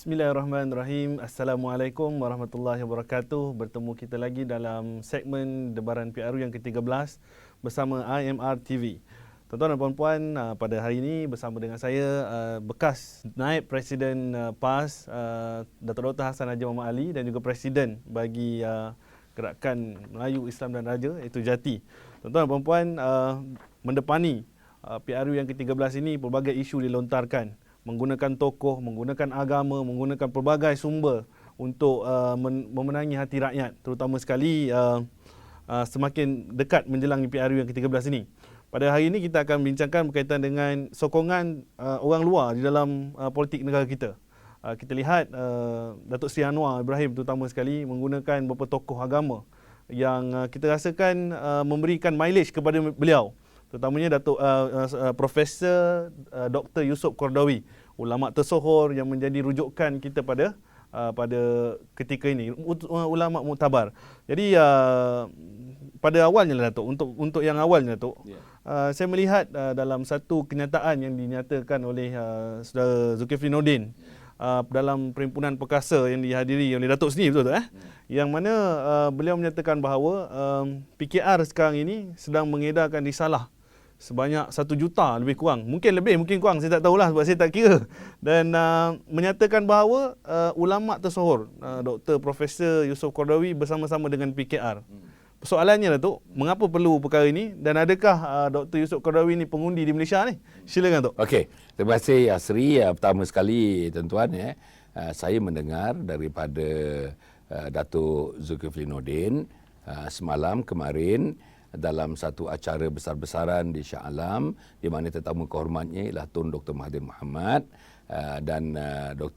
Bismillahirrahmanirrahim. Assalamualaikum warahmatullahi wabarakatuh. Bertemu kita lagi dalam segmen Debaran PRU yang ke-13 bersama IMR TV. Tuan-tuan dan puan-puan, pada hari ini bersama dengan saya bekas Naib Presiden PAS Dato' Dr. Hassan Haji Muhammad Ali dan juga Presiden bagi Gerakan Melayu Islam dan Raja iaitu JATI. Tuan-tuan dan puan-puan, mendepani PRU yang ke-13 ini pelbagai isu dilontarkan, menggunakan tokoh, menggunakan agama, menggunakan pelbagai sumber untuk memenangi hati rakyat, terutama sekali semakin dekat menjelang PRU yang ke-13 ini. Pada hari ini kita akan bincangkan berkaitan dengan sokongan orang luar di dalam politik negara kita. Kita lihat Datuk Seri Anwar Ibrahim terutama sekali menggunakan beberapa tokoh agama yang kita rasakan memberikan mileage kepada beliau. Terutamanya Datuk Profesor Dr. Yusuf Qaradawi, ulama tersohor yang menjadi rujukan kita pada ketika ini, ulama muktabar. Jadi pada awalnya lah Datuk, untuk yang awalnya Datuk, saya melihat dalam satu kenyataan yang dinyatakan oleh Saudara Zulkifli Nordin dalam perhimpunan perkasa yang dihadiri oleh Datuk sendiri, betul tak? Yang mana beliau menyatakan bahawa PKR sekarang ini sedang mengedarkan risalah sebanyak 1 juta lebih kurang. Mungkin lebih, mungkin kurang, saya tak tahulah sebab saya tak kira. Dan menyatakan bahawa ulama tersohor, Dr. Profesor Yusuf Qaradawi bersama-sama dengan PKR. Persoalannya Datuk, mengapa perlu perkara ini dan adakah Dr. Yusuf Qaradawi ni pengundi di Malaysia ni? Silakan Datuk. Okey, terima kasih Asri. Pertama sekali tuan-tuan, saya mendengar daripada Datuk Zulkifli Nordin semalam kemarin dalam satu acara besar-besaran di Shah Alam, di mana tetamu kehormatnya ialah Tun Dr. Mahathir Mohamad, dan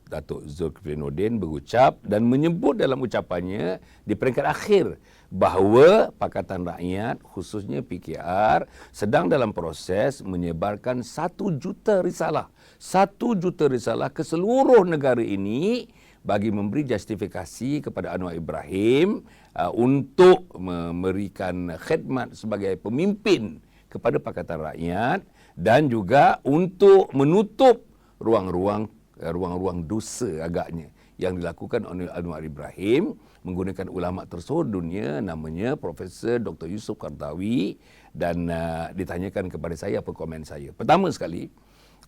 Datuk Zulkifli Nordin berucap dan menyebut dalam ucapannya di peringkat akhir bahawa Pakatan Rakyat khususnya PKR sedang dalam proses menyebarkan 1 juta risalah. 1 juta risalah ke seluruh negara ini bagi memberi justifikasi kepada Anwar Ibrahim untuk memberikan khidmat sebagai pemimpin kepada Pakatan Rakyat dan juga untuk menutup ruang-ruang dosa agaknya yang dilakukan oleh Anwar Ibrahim menggunakan ulama tersohor dunia namanya Profesor Dr. Yusuf Qaradawi. Dan ditanyakan kepada saya apa komen saya. Pertama sekali,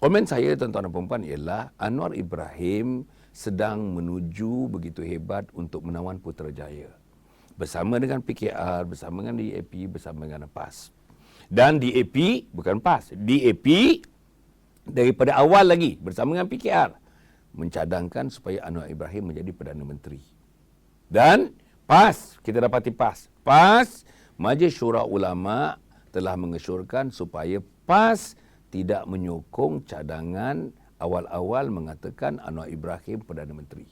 komen saya tuan-tuan dan puan-puan ialah Anwar Ibrahim sedang menuju begitu hebat untuk menawan Putrajaya bersama dengan PKR, bersama dengan DAP, bersama dengan PAS. Dan DAP bukan PAS, DAP daripada awal lagi bersama dengan PKR mencadangkan supaya Anwar Ibrahim menjadi Perdana Menteri. Dan PAS, kita dapati PAS, Majlis Syura Ulama telah mengesyorkan supaya PAS tidak menyokong cadangan awal-awal mengatakan Anwar Ibrahim Perdana Menteri.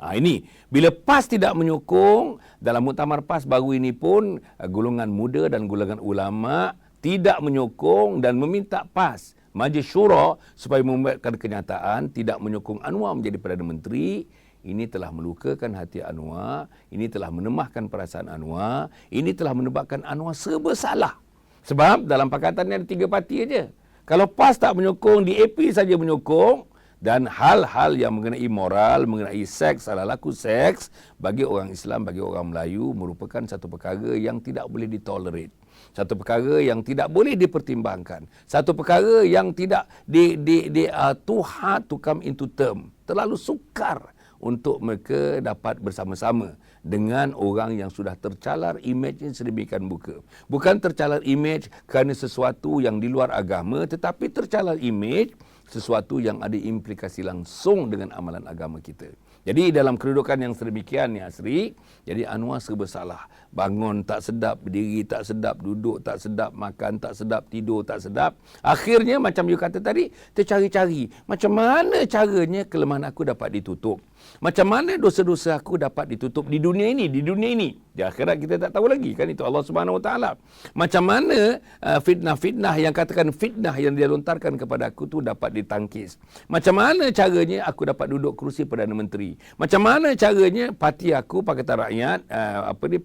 Ini, bila PAS tidak menyokong, dalam muktamar PAS baru ini pun golongan muda dan golongan ulama tidak menyokong dan meminta PAS, Majlis Syura, supaya membuatkan kenyataan tidak menyokong Anwar menjadi Perdana Menteri. Ini telah melukakan hati Anwar, ini telah menemahkan perasaan Anwar, ini telah menyebabkan Anwar serba salah. Sebab dalam pakatan ni ada 3 parti aja. Kalau PAS tak menyokong, DAP saja menyokong, dan hal-hal yang mengenai moral, mengenai seks, salah laku seks, bagi orang Islam, bagi orang Melayu, merupakan satu perkara yang tidak boleh ditolerate. Satu perkara yang tidak boleh dipertimbangkan. Satu perkara yang tidak too hard to come into term. Terlalu sukar untuk mereka dapat bersama-sama dengan orang yang sudah tercalar imejnya sedemikian muka. Bukan tercalar imej kerana sesuatu yang di luar agama, tetapi tercalar imej sesuatu yang ada implikasi langsung dengan amalan agama kita. Jadi dalam kedudukan yang sedemikian ni Asri, jadi Anwar serba salah. Bangun tak sedap, berdiri tak sedap, duduk tak sedap, makan tak sedap, tidur tak sedap. Akhirnya macam you kata tadi, tercari-cari macam mana caranya kelemahan aku dapat ditutup. Macam mana dosa-dosa aku dapat ditutup di dunia ini, di dunia ini. Di akhirat kita tak tahu lagi, kan itu Allah Subhanahu Wa Taala. Macam mana fitnah-fitnah yang katakan fitnah yang dia lontarkan kepada aku tu dapat ditangkis. Macam mana caranya aku dapat duduk kerusi Perdana Menteri. Macam mana caranya parti aku, Pakatan Rakyat,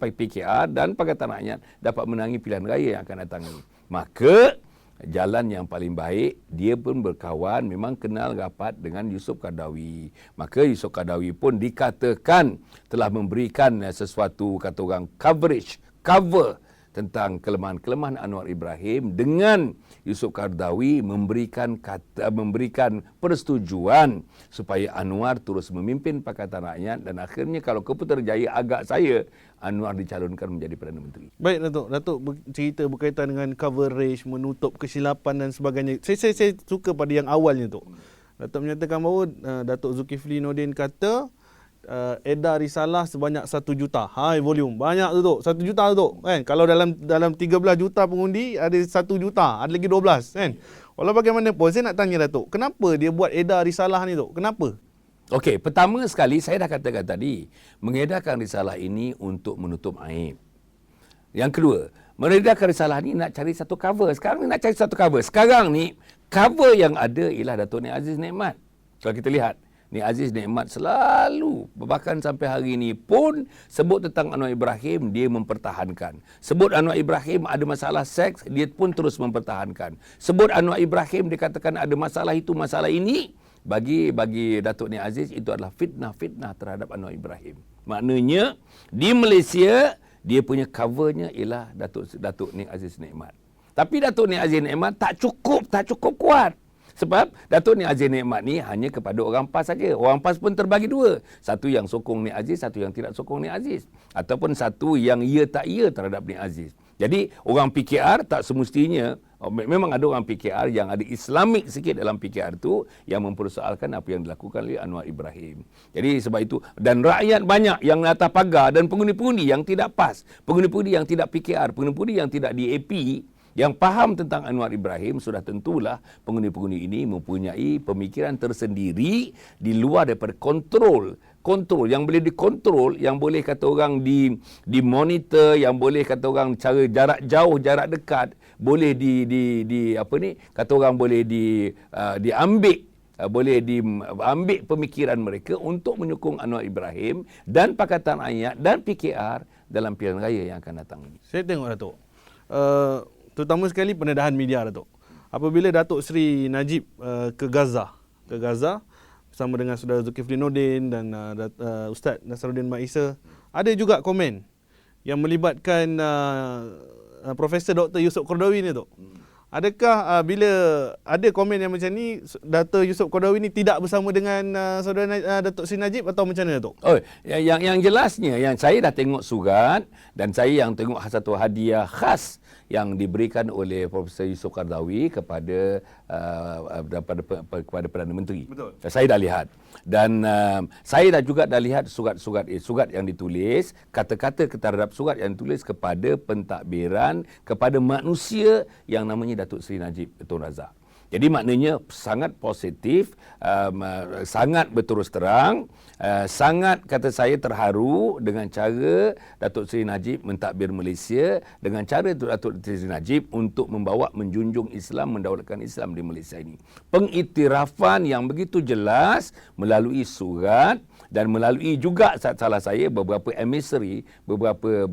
PKR dan Pakatan Rakyat dapat menangi pilihan raya yang akan datang ini. Maka jalan yang paling baik. Dia pun berkawan, memang kenal rapat dengan Yusuf Qaradawi. Maka Yusuf Qaradawi pun dikatakan telah memberikan sesuatu, kata orang, cover tentang kelemahan-kelemahan Anwar Ibrahim, dengan Yusuf Qaradawi memberikan persetujuan supaya Anwar terus memimpin Pakatan Rakyat, dan akhirnya kalau Keputerjaya agak saya, Anwar dicalonkan menjadi Perdana Menteri. Baik Datuk, Datuk cerita berkaitan dengan coverage, menutup kesilapan dan sebagainya. Saya suka pada yang awalnya tu. Datuk menyatakan bahawa Datuk Zulkifli Nordin kata edar risalah sebanyak 1 juta. Hai, volume. Banyak tu, Tok. 1 juta tu, Tok. Kan? Kalau dalam 13 juta pengundi, ada 1 juta. Ada lagi 12. Kan? Walau bagaimanapun, saya nak tanya Datuk, kenapa dia buat edar risalah ni, Tok? Kenapa? Okey, pertama sekali saya dah katakan tadi, mengedarkan risalah ini untuk menutup aib. Yang kedua, mengedarkan risalah ni nak cari satu cover. Sekarang ni nak cari satu cover. Sekarang ni, cover yang ada ialah Datuk Nik Aziz Nikmat. Kalau kita lihat, Nik Aziz Nikmat selalu, bahkan sampai hari ini pun, sebut tentang Anwar Ibrahim, dia mempertahankan. Sebut Anwar Ibrahim ada masalah seks, dia pun terus mempertahankan. Sebut Anwar Ibrahim, dikatakan ada masalah itu, masalah ini. Bagi Datuk Nik Aziz, itu adalah fitnah-fitnah terhadap Anwar Ibrahim. Maknanya, di Malaysia, dia punya covernya ialah Datuk Nik Aziz Nikmat. Tapi Datuk Nik Aziz Nikmat tak cukup kuat. Sebab Datuk Nik Aziz Nikmat ni hanya kepada orang PAS saja. Orang PAS pun terbagi dua. Satu yang sokong Nik Aziz, satu yang tidak sokong Nik Aziz. Ataupun satu yang ya tak ya terhadap Nik Aziz. Jadi orang PKR tak semestinya, memang ada orang PKR yang ada Islamik sikit dalam PKR tu yang mempersoalkan apa yang dilakukan oleh Anwar Ibrahim. Jadi sebab itu, dan rakyat banyak yang atas pagar dan pengundi-pengundi yang tidak PAS, pengundi-pengundi yang tidak PKR, pengundi-pengundi yang tidak DAP, yang faham tentang Anwar Ibrahim, sudah tentulah pengundi-pengundi ini mempunyai pemikiran tersendiri di luar daripada kontrol yang boleh dikontrol, yang boleh kata orang dimonitor, yang boleh kata orang cara jarak jauh, jarak dekat, boleh kata orang boleh diambil pemikiran mereka untuk menyokong Anwar Ibrahim dan Pakatan Rakyat dan PKR dalam pilihan raya yang akan datang ini. Saya tengok Datuk, terutama sekali pendedahan media, Datuk. Apabila Datuk Seri Najib ke Gaza bersama dengan Saudara Zulkifli Nordin dan Ustaz Nasruddin Mat Isa, ada juga komen yang melibatkan Profesor Dr. Yusuf Qaradawi ni, Tok. Adakah bila ada komen yang macam ni, Dr. Yusuf Qaradawi ni tidak bersama dengan Saudara Datuk Seri Najib atau macam mana, Tok? Oh, yang jelasnya, yang saya dah tengok surat dan saya yang tengok satu hadiah khas yang diberikan oleh Profesor Yusuf Qaradawi kepada Perdana Menteri. Betul. Saya dah lihat. Dan saya dah lihat surat yang ditulis, kata-kata terhadap surat yang ditulis kepada pentadbiran, kepada manusia yang namanya Datuk Seri Najib Tun Razak. Jadi maknanya sangat positif, sangat berterus terang, sangat kata saya terharu dengan cara Datuk Seri Najib mentadbir Malaysia, dengan cara Datuk Seri Najib untuk menjunjung Islam, mendaulatkan Islam di Malaysia ini. Pengiktirafan yang begitu jelas melalui surat dan melalui juga salah saya beberapa emissary, beberapa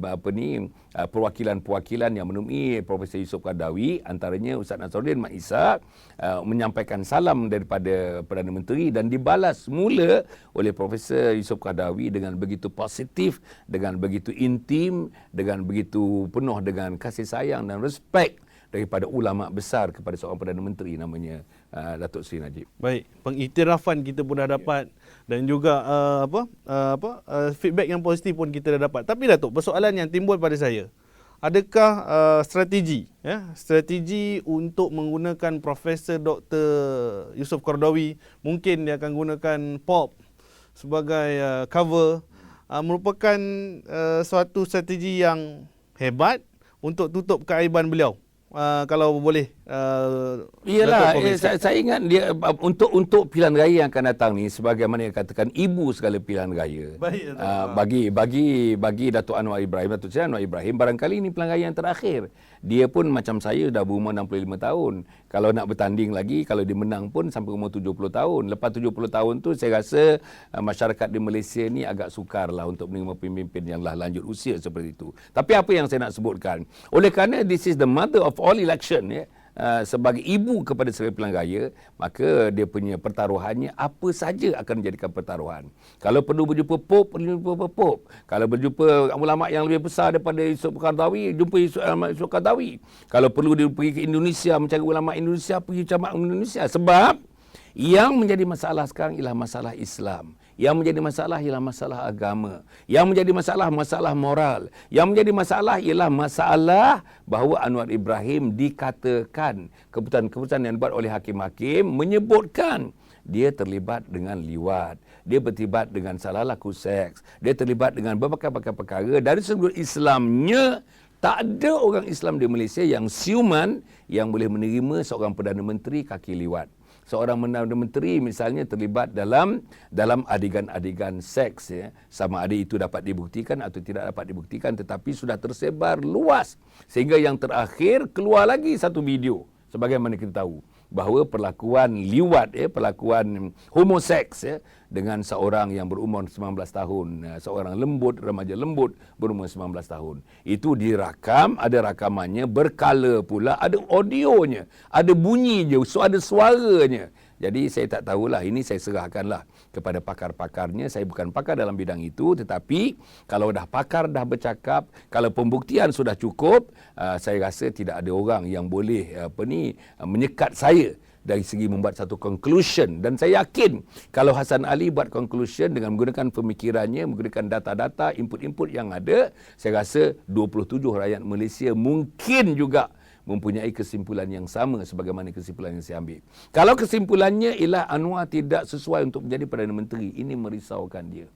perwakilan-perwakilan yang menemui Profesor Yusuf Qaradawi, antaranya Ustaz Nasruddin Mat Isa, menyampaikan salam daripada Perdana Menteri dan dibalas semula oleh Profesor Yusuf Qaradawi dengan begitu positif, dengan begitu intim, dengan begitu penuh dengan kasih sayang dan respect daripada ulama besar kepada seorang Perdana Menteri namanya Datuk Seri Najib. Baik, pengiktirafan kita pun dah dapat dan juga feedback yang positif pun kita dah dapat. Tapi Datuk, persoalan yang timbul pada saya, adakah strategi untuk menggunakan Profesor Dr. Yusuf Qaradawi, mungkin dia akan gunakan pop sebagai cover, merupakan suatu strategi yang hebat untuk tutup keaiban beliau? Kalau boleh. Iyalah, saya ingat dia untuk pilihan raya yang akan datang ni, sebagaimana yang katakan ibu segala pilihan raya. Baik, bagi Datuk Anwar Ibrahim, Datuk Seri Anwar Ibrahim, barangkali ini pilihan raya yang terakhir. Dia pun macam saya dah berumur 65 tahun. Kalau nak bertanding lagi, kalau dia menang pun sampai umur 70 tahun. Lepas 70 tahun tu saya rasa masyarakat di Malaysia ni agak sukarlah untuk menerima pemimpin yang lah lanjut usia seperti itu. Tapi apa yang saya nak sebutkan, oleh kerana this is the mother of all election, ya, sebagai ibu kepada Seri Pilihan Raya, maka dia punya pertaruhannya apa saja akan menjadikan pertaruhan. Kalau perlu berjumpa Pop, perlu berjumpa Pop. Kalau berjumpa ulama yang lebih besar daripada Yusuf Qaradawi, jumpa Yusuf Qaradawi. Kalau perlu dia pergi ke Indonesia, mencari ulama Indonesia, pergi ulama Indonesia. Sebab yang menjadi masalah sekarang ialah masalah Islam. Yang menjadi masalah ialah masalah agama. Yang menjadi masalah moral. Yang menjadi masalah ialah masalah bahawa Anwar Ibrahim dikatakan keputusan-keputusan yang dibuat oleh hakim-hakim menyebutkan dia terlibat dengan liwat, dia terlibat dengan salah laku seks, dia terlibat dengan berbagai-bagai perkara. Dari sudut Islamnya, tak ada orang Islam di Malaysia yang siuman yang boleh menerima seorang Perdana Menteri kaki liwat. Seorang Perdana Menteri misalnya terlibat dalam adegan-adegan seks, ya. Sama ada itu dapat dibuktikan atau tidak dapat dibuktikan, tetapi sudah tersebar luas. Sehingga yang terakhir keluar lagi satu video, sebagaimana kita tahu, bahawa perlakuan liwat, perlakuan homoseks, dengan seorang yang berumur 19 tahun, seorang remaja lembut berumur 19 tahun. Itu dirakam, ada rakamannya, berkala pula, ada audionya, ada bunyinya, ada suaranya. Jadi saya tak tahulah, ini saya serahkanlah kepada pakar-pakarnya. Saya bukan pakar dalam bidang itu, tetapi kalau dah pakar dah bercakap, kalau pembuktian sudah cukup, saya rasa tidak ada orang yang boleh menyekat saya dari segi membuat satu conclusion. Dan saya yakin kalau Hasan Ali buat conclusion dengan menggunakan pemikirannya, menggunakan data-data, input-input yang ada, saya rasa 27 rakyat Malaysia mungkin juga mempunyai kesimpulan yang sama sebagaimana kesimpulan yang saya ambil. Kalau kesimpulannya ialah Anwar tidak sesuai untuk menjadi Perdana Menteri, ini merisaukan dia.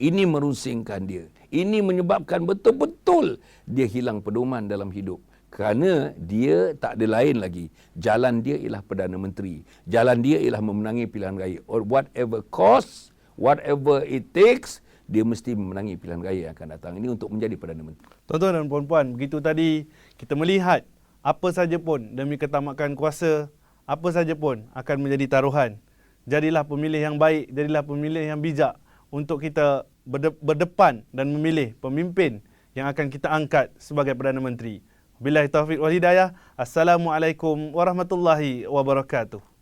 Ini merusingkan dia. Ini menyebabkan betul-betul dia hilang pedoman dalam hidup. Kerana dia tak ada lain lagi. Jalan dia ialah Perdana Menteri. Jalan dia ialah memenangi pilihan raya. Or whatever cost, whatever it takes, dia mesti memenangi pilihan raya yang akan datang. Ini untuk menjadi Perdana Menteri. Tuan-tuan dan puan-puan, begitu tadi kita melihat apa saja pun demi ketamakan kuasa, apa saja pun akan menjadi taruhan. Jadilah pemilih yang baik, jadilah pemilih yang bijak untuk kita berdepan dan memilih pemimpin yang akan kita angkat sebagai Perdana Menteri. Billahi taufiq wal hidayah. Assalamualaikum warahmatullahi wabarakatuh.